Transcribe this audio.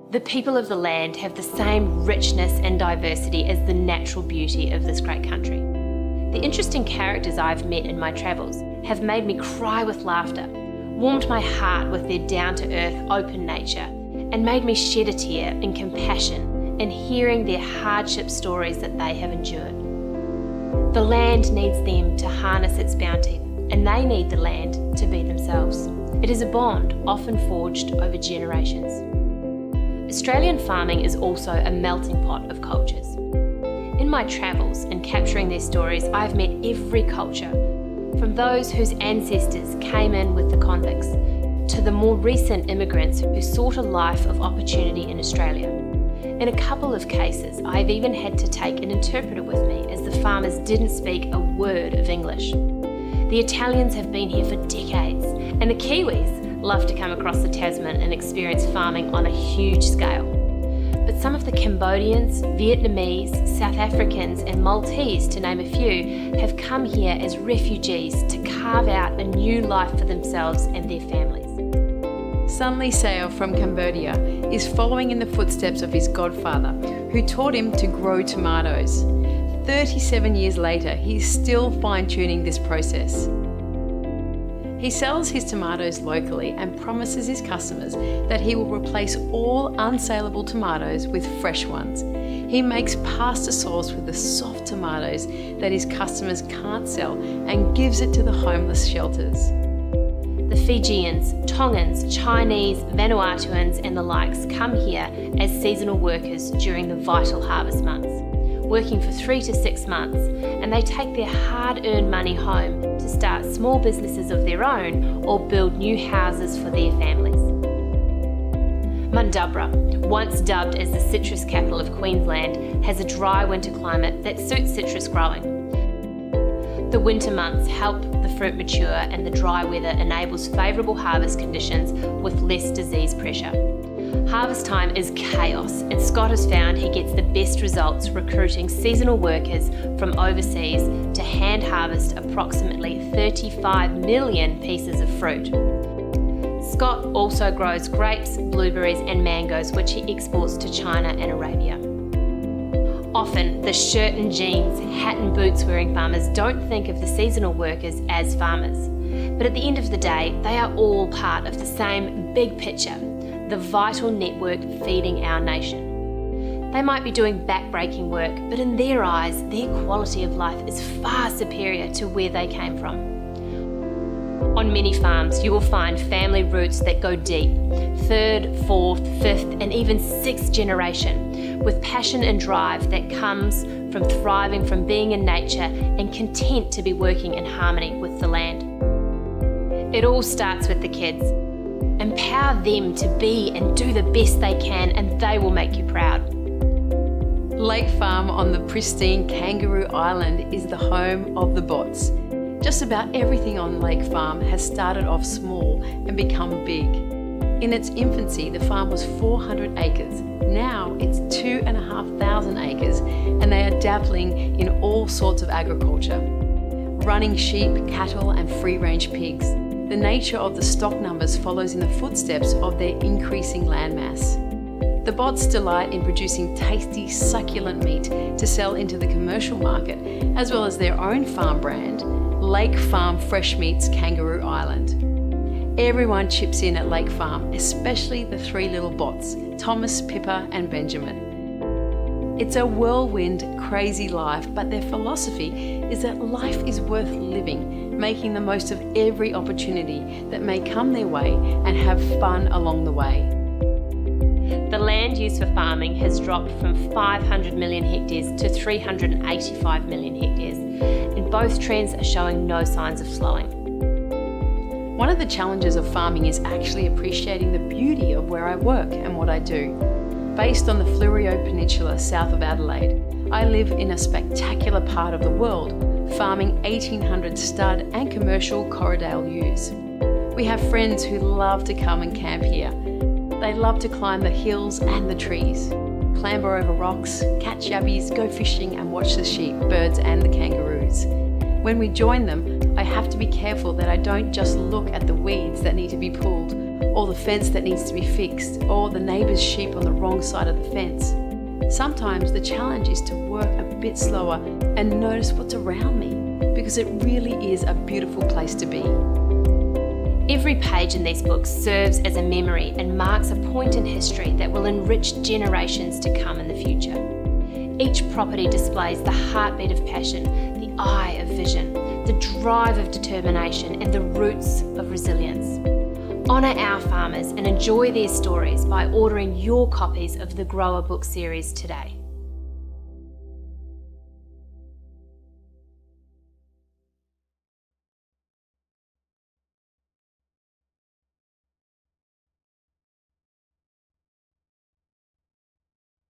The people of the land have the same richness and diversity as the natural beauty of this great country. The interesting characters I've met in my travels have made me cry with laughter, warmed my heart with their down-to-earth, open nature, and made me shed a tear in compassion in hearing their hardship stories that they have endured. The land needs them to harness its bounty, and they need the land to be themselves. It is a bond often forged over generations. Australian farming is also a melting pot of cultures. In my travels and capturing their stories, I've met every culture, from those whose ancestors came in with the convicts, to the more recent immigrants who sought a life of opportunity in Australia. In a couple of cases, I've even had to take an interpreter with me as the farmers didn't speak a word of English. The Italians have been here for decades, and the Kiwis love to come across the Tasman and experience farming on a huge scale. But some of the Cambodians, Vietnamese, South Africans and Maltese, to name a few, have come here as refugees to carve out a new life for themselves and their families. Sunli Sao from Cambodia is following in the footsteps of his godfather, who taught him to grow tomatoes. 37 years later, he's still fine-tuning this process. He sells his tomatoes locally and promises his customers that he will replace all unsaleable tomatoes with fresh ones. He makes pasta sauce with the soft tomatoes that his customers can't sell and gives it to the homeless shelters. The Fijians, Tongans, Chinese, Vanuatuans and the likes come here as seasonal workers during the vital harvest months, working for 3 to 6 months, and they take their hard-earned money home to start small businesses of their own or build new houses for their families. Mundubra, once dubbed as the citrus capital of Queensland, has a dry winter climate that suits citrus growing. The winter months help the fruit mature and the dry weather enables favourable harvest conditions with less disease pressure. Harvest time is chaos, and Scott has found he gets the best results recruiting seasonal workers from overseas to hand harvest approximately 35 million pieces of fruit. Scott also grows grapes, blueberries and mangoes, which he exports to China and Arabia. Often, the shirt and jeans, hat and boots wearing farmers don't think of the seasonal workers as farmers. But at the end of the day, they are all part of the same big picture, the vital network feeding our nation. They might be doing back-breaking work, but in their eyes, their quality of life is far superior to where they came from. On many farms, you will find family roots that go deep, 3rd, 4th, 5th, and even 6th generation, with passion and drive that comes from thriving from being in nature and content to be working in harmony with the land. It all starts with the kids. Empower them to be and do the best they can, and they will make you proud. Lake Farm on the pristine Kangaroo Island is the home of the bots. Just about everything on Lake Farm has started off small and become big. In its infancy, the farm was 400 acres. Now it's 2,500 acres, and they are dabbling in all sorts of agriculture, running sheep, cattle and free-range pigs. The nature of the stock numbers follows in the footsteps of their increasing landmass. The bots delight in producing tasty, succulent meat to sell into the commercial market, as well as their own farm brand, Lake Farm Fresh Meats Kangaroo Island. Everyone chips in at Lake Farm, especially the 3 little bots, Thomas, Pippa and Benjamin. It's a whirlwind, crazy life, but their philosophy is that life is worth living, making the most of every opportunity that may come their way and have fun along the way. The land use for farming has dropped from 500 million hectares to 385 million hectares, and both trends are showing no signs of slowing. One of the challenges of farming is actually appreciating the beauty of where I work and what I do. Based on the Fleurieu Peninsula south of Adelaide, I live in a spectacular part of the world, farming 1,800 stud and commercial Corriedale ewes. We have friends who love to come and camp here. They love to climb the hills and the trees, clamber over rocks, catch yabbies, go fishing and watch the sheep, birds and the kangaroos. When we join them, I have to be careful that I don't just look at the weeds that need to be pulled or the fence that needs to be fixed, or the neighbour's sheep on the wrong side of the fence. Sometimes the challenge is to work a bit slower and notice what's around me, because it really is a beautiful place to be. Every page in these books serves as a memory and marks a point in history that will enrich generations to come in the future. Each property displays the heartbeat of passion, the eye of vision, the drive of determination, and the roots of resilience. Honour our farmers and enjoy their stories by ordering your copies of the Grower Book series today.